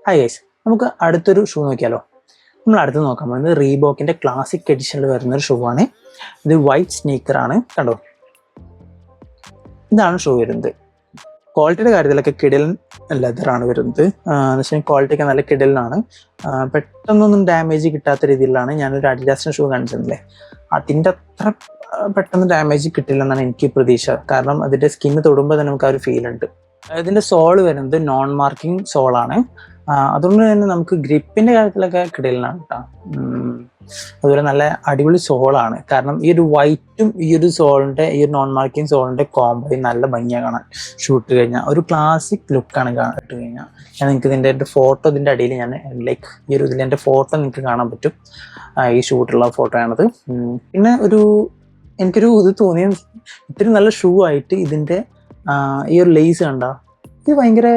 Hi guys, നമുക്ക് അടുത്തൊരു shoe നോക്കിയാലോ. നമ്മൾ അടുത്ത് നോക്കാൻ പോകുന്നത് റീബോക്കിന്റെ ക്ലാസിക് എഡിഷനിൽ വരുന്ന ഒരു ഷൂ ആണ്. ഇത് വൈറ്റ് സ്നീക്കർ ആണ്, കണ്ടോ. ഇതാണ് ഷൂ വരുന്നത്. ക്വാളിറ്റിയുടെ കാര്യത്തിലൊക്കെ കിടിലൻ ലെതറാണ് വരുന്നത്. എന്ന് വെച്ചാൽ ക്വാളിറ്റി ഒക്കെ നല്ല കിടിലനാണ്. പെട്ടെന്നൊന്നും ഡാമേജ് കിട്ടാത്ത രീതിയിലാണ്. ഞാനൊരു അഡിഡാസിന്റെ ഷൂ കാണിച്ചിരുന്നില്ലേ, അതിൻ്റെ അത്ര പെട്ടെന്ന് ഡാമേജ് കിട്ടില്ലെന്നാണ് എനിക്ക് പ്രതീക്ഷ. കാരണം അതിന്റെ സ്കിന്ന് തൊടുമ്പോൾ തന്നെ നമുക്ക് ആ ഒരു ഫീൽ ഉണ്ട്. ഇതിന്റെ സോള് വരുന്നത് നോൺ മാർക്കിംഗ് സോളാണ്. അതുകൊണ്ട് തന്നെ നമുക്ക് ഗ്രിപ്പിന്റെ കാര്യത്തിലൊക്കെ കിടയിലാണ് കേട്ടോ. അതുപോലെ നല്ല അടിപൊളി സോളാണ്. കാരണം ഈ ഒരു വൈറ്റും ഈ ഒരു സോളിന്റെ ഈ ഒരു നോൺ മാർക്കിംഗ് സോളിന്റെ കോംബോ നല്ല ഭംഗിയാണ് കാണാൻ. ഷൂട്ട് കഴിഞ്ഞാൽ ഒരു ക്ലാസിക് ലുക്കാണ് ഇട്ട് കഴിഞ്ഞാൽ. ഞാൻ നിങ്ങൾക്ക് ഇതിന്റെ ഫോട്ടോ ഇതിന്റെ അടിയിൽ ഞാൻ ലൈക്ക് ഈ ഒരു ഇതിൽ എൻ്റെ ഫോട്ടോ നിങ്ങൾക്ക് കാണാൻ പറ്റും. ഈ ഷൂട്ടുള്ള ഫോട്ടോ ആണത്. പിന്നെ എനിക്കൊരു ഇത് തോന്നിയ ഇത്തിരി നല്ല ഷൂ ആയിട്ട് ഇതിന്റെ ഈ ഒരു ലേസ് കണ്ട, ഇത് ഭയങ്കര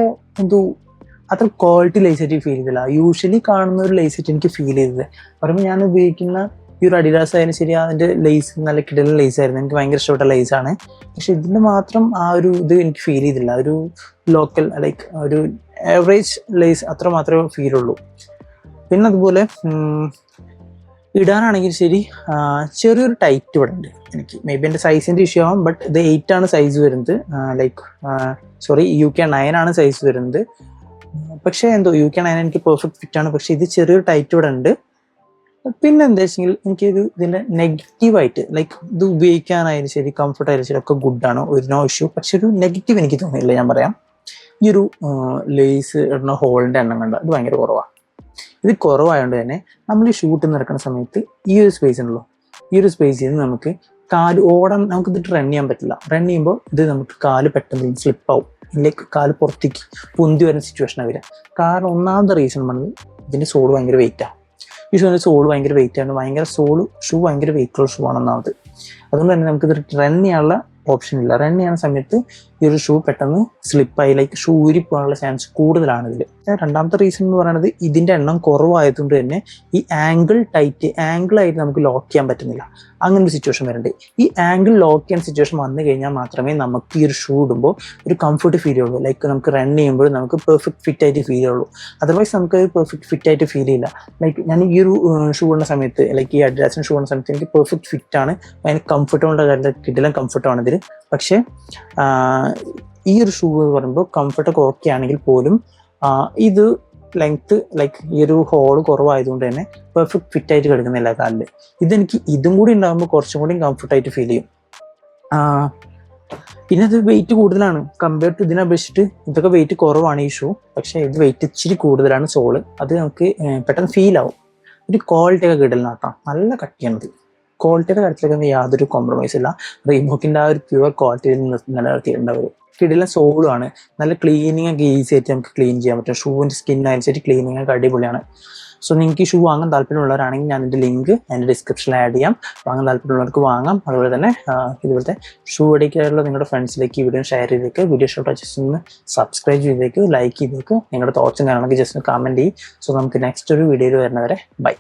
അത്ര ക്വാളിറ്റി ലേസായിട്ട് ഫീൽ ചെയ്തില്ല. യൂഷ്വലി കാണുന്ന ഒരു ലേസായിട്ട് എനിക്ക് ഫീൽ ചെയ്തത്. പറയുമ്പോൾ ഞാൻ ഉപയോഗിക്കുന്ന ഈ ഒരു അഡിഡാസ് ആയാലും ശരി, അതിൻ്റെ ലേസ് നല്ല കിടലൻ ലേസ് ആയിരുന്നു. എനിക്ക് ഭയങ്കര ഇഷ്ടപ്പെട്ട ലേസാണ്. പക്ഷെ ഇതിൻ്റെ മാത്രം ആ ഒരു ഇത് എനിക്ക് ഫീൽ ചെയ്തില്ല. ഒരു ലോക്കൽ ലൈക്ക് ഒരു ആവറേജ് ലേസ് അത്ര മാത്രമേ ഫീൽ ഉള്ളൂ. പിന്നെ അതുപോലെ ഇടാനാണെങ്കിൽ ശരി ചെറിയൊരു ടൈറ്റ് ഇവിടെ ഉണ്ട്. എനിക്ക് മേ ബി എൻ്റെ സൈസിൻ്റെ ഇഷ്യൂ ആവാം. ബട്ട് ഇത് 8 ആണ് സൈസ് വരുന്നത്. UK 9 ആണ് സൈസ് വരുന്നത്. പക്ഷേ UK 9 എനിക്ക് പെർഫെക്റ്റ് ഫിറ്റ് ആണ്. പക്ഷെ ഇത് ചെറിയൊരു ടൈറ്റ് ഇവിടെ ഉണ്ട്. പിന്നെ എന്താ വെച്ചെങ്കിൽ എനിക്കിത് ഇതിൻ്റെ നെഗറ്റീവായിട്ട് ലൈക്ക് ഇത് ഉപയോഗിക്കാനായാലും ശരി, കംഫർട്ട് ആയാലും ശരി ഒക്കെ ഗുഡാണ്, ഒരു നോ ഇഷ്യൂ. പക്ഷെ ഒരു നെഗറ്റീവ് എനിക്ക് തോന്നിയില്ല. ഞാൻ പറയാം, ഈ ഒരു ലേസ് ഇടുന്ന ഹോളിൻ്റെ എണ്ണം കണ്ട ഇത് ഭയങ്കര കുറവാണ്. ഇത് കുറവായതുകൊണ്ട് തന്നെ നമ്മൾ ഈ ഷൂട്ട് നടക്കുന്ന സമയത്ത് ഈ ഒരു സ്പേസ് ഉണ്ടല്ലോ, ഈ ഒരു സ്പേസിൽ നിന്ന് നമുക്ക് കാല് ഓടാൻ നമുക്കിത് റൺ ചെയ്യാൻ പറ്റില്ല. റൺ ചെയ്യുമ്പോൾ ഇത് നമുക്ക് കാല് പെട്ടെന്ന് സ്ലിപ്പാവും, ഇതിലേക്ക് കാല് പുറത്തേക്ക് പൊന്തി വരുന്ന സിറ്റുവേഷനാണ് വരിക. കാരണം ഒന്നാമത്തെ റീസൺ പറഞ്ഞത് ഇതിൻ്റെ സോള് ഭയങ്കര വെയിറ്റാണ്. ഈ ഷൂവിൻ്റെ സോള് ഭയങ്കര വെയിറ്റാണ്. ഷൂ ഭയങ്കര വെയിറ്റുള്ള ഷൂ ആണ് ഒന്നാമത്. അതുകൊണ്ട് തന്നെ നമുക്കിത് റൺ ചെയ്യാനുള്ള ഓപ്ഷൻ ഇല്ല. റൺ ചെയ്യുന്ന സമയത്ത് ഈ ഒരു ഷൂ പെട്ടെന്ന് സ്ലിപ്പായി ലൈക്ക് ഷൂ ഊരിപ്പോകാനുള്ള ചാൻസ് കൂടുതലാണ് ഇതിൽ. രണ്ടാമത്തെ റീസൺ എന്ന് പറയുന്നത് ഇതിൻ്റെ എണ്ണം കുറവായതുകൊണ്ട് തന്നെ ഈ ആംഗിളായിട്ട് നമുക്ക് ലോക്ക് ചെയ്യാൻ പറ്റുന്നില്ല. അങ്ങനെ ഒരു സിറ്റുവേഷൻ വരുന്നുണ്ട്. ഈ ആംഗിൾ ലോക്ക് ചെയ്യാൻ സിറ്റുവേഷൻ വന്നു കഴിഞ്ഞാൽ മാത്രമേ നമുക്ക് ഈ ഒരു ഷൂ ഇടുമ്പോൾ ഒരു കംഫർട്ട് ഫീൽ ചെയ്യുള്ളൂ. ലൈക്ക് നമുക്ക് റൺ ചെയ്യുമ്പോൾ നമുക്ക് പെർഫെക്റ്റ് ഫിറ്റ് ആയിട്ട് ഫീൽ ചെയ്യുള്ളൂ. അതർവൈസ് നമുക്ക് പെർഫെക്റ്റ് ഫിറ്റ് ആയിട്ട് ഫീൽ ചെയ്യില്ല. ലൈക്ക് ഞാൻ ഈ ഒരു ഷൂ ഇടുന്ന സമയത്ത്, ലൈക്ക് ഈ അഡിഡാസിൻ്റെ ഷൂ ഇടുന്ന സമയത്ത് എനിക്ക് പെർഫെക്റ്റ് ഫിറ്റാണ്, അതിന് കംഫർട്ടുള്ള കാര്യത്തിൽ കിട്ടില്ല, കംഫർട്ടാണ് ഇതിൽ. പക്ഷേ ഈ ഒരു ഷൂ എന്ന് പറയുമ്പോൾ കംഫർട്ടൊക്കെ ഓക്കെ ആണെങ്കിൽ പോലും ഇത് ലെങ്ത്ത് ലൈക്ക് ഈ ഒരു ഹോള് കുറവായതുകൊണ്ട് തന്നെ പെർഫെക്റ്റ് ഫിറ്റ് ആയിട്ട് കിടക്കുന്നില്ല കാലിൽ. ഇതെനിക്ക് ഇതും കൂടി ഉണ്ടാകുമ്പോൾ കുറച്ചും കൂടി കംഫർട്ടായിട്ട് ഫീൽ ചെയ്യും. പിന്നെ ഇത് വെയിറ്റ് കൂടുതലാണ് കമ്പയർ ടു ഇതിനെ അപേക്ഷിച്ചിട്ട്. ഇതൊക്കെ വെയിറ്റ് കുറവാണ് ഈ ഷൂ, പക്ഷേ ഇത് വെയിറ്റ് ഇച്ചിരി കൂടുതലാണ് സോള്. അത് നമുക്ക് പെട്ടെന്ന് ഫീൽ ആവും. ഒരു ക്വാളിറ്റി ഒക്കെ കിടലിനാട്ടാം, നല്ല കട്ടിയാണത്. ക്വാളിറ്റിയുടെ കാര്യത്തിലൊക്കെ യാതൊരു കോംപ്രമൈസ് ഇല്ല. റീബോക്കിൻ്റെ ആ ഒരു പ്യുവർ ക്വാളിറ്റിയിൽ നിലനിർത്തിയിട്ടുണ്ടാവും. കിടിലൻ സോളുമാണ്. നല്ല ക്ലീനിങ് ഒക്കെ ഈസി ആയിട്ട് നമുക്ക് ക്ലീൻ ചെയ്യാൻ പറ്റും. ഷൂവിൻ്റെ സ്കിന്നായാലും ശരി ക്ലീനിങ് ഒക്കെ അടിപൊളിയാണ്. സോ നിങ്ങൾക്ക് ഈ ഷൂ വാങ്ങാൻ താല്പര്യമുള്ളവരാണെങ്കിൽ ഞാൻ എൻ്റെ ലിങ്ക് എൻ്റെ ഡിസ്ക്രിപ്ഷനിൽ ആഡ് ചെയ്യാം. വാങ്ങാൻ താല്പര്യമുള്ളവർക്ക് വാങ്ങാം. അതുപോലെ തന്നെ ഇതുപോലത്തെ ഷൂ അടിക്കാനുള്ള നിങ്ങളുടെ ഫ്രണ്ട്സിലേക്ക് ഈ വീഡിയോ ഷെയർ ചെയ്തേക്ക്. വീഡിയോ ഇഷ്ടപ്പെട്ട ജസ്റ്റ് ഒന്ന് സബ്സ്ക്രൈബ് ചെയ്തേക്ക്, ലൈക്ക് ചെയ്തേക്ക്. നിങ്ങളുടെ തോട്ട്സും കാര്യങ്ങളൊക്കെ ജസ്റ്റ് ഒന്ന് കമൻറ്റ് ചെയ്യും. സോ നമുക്ക് നെക്സ്റ്റ് ഒരു വീഡിയോയിൽ വരുന്നവരെ ബൈ.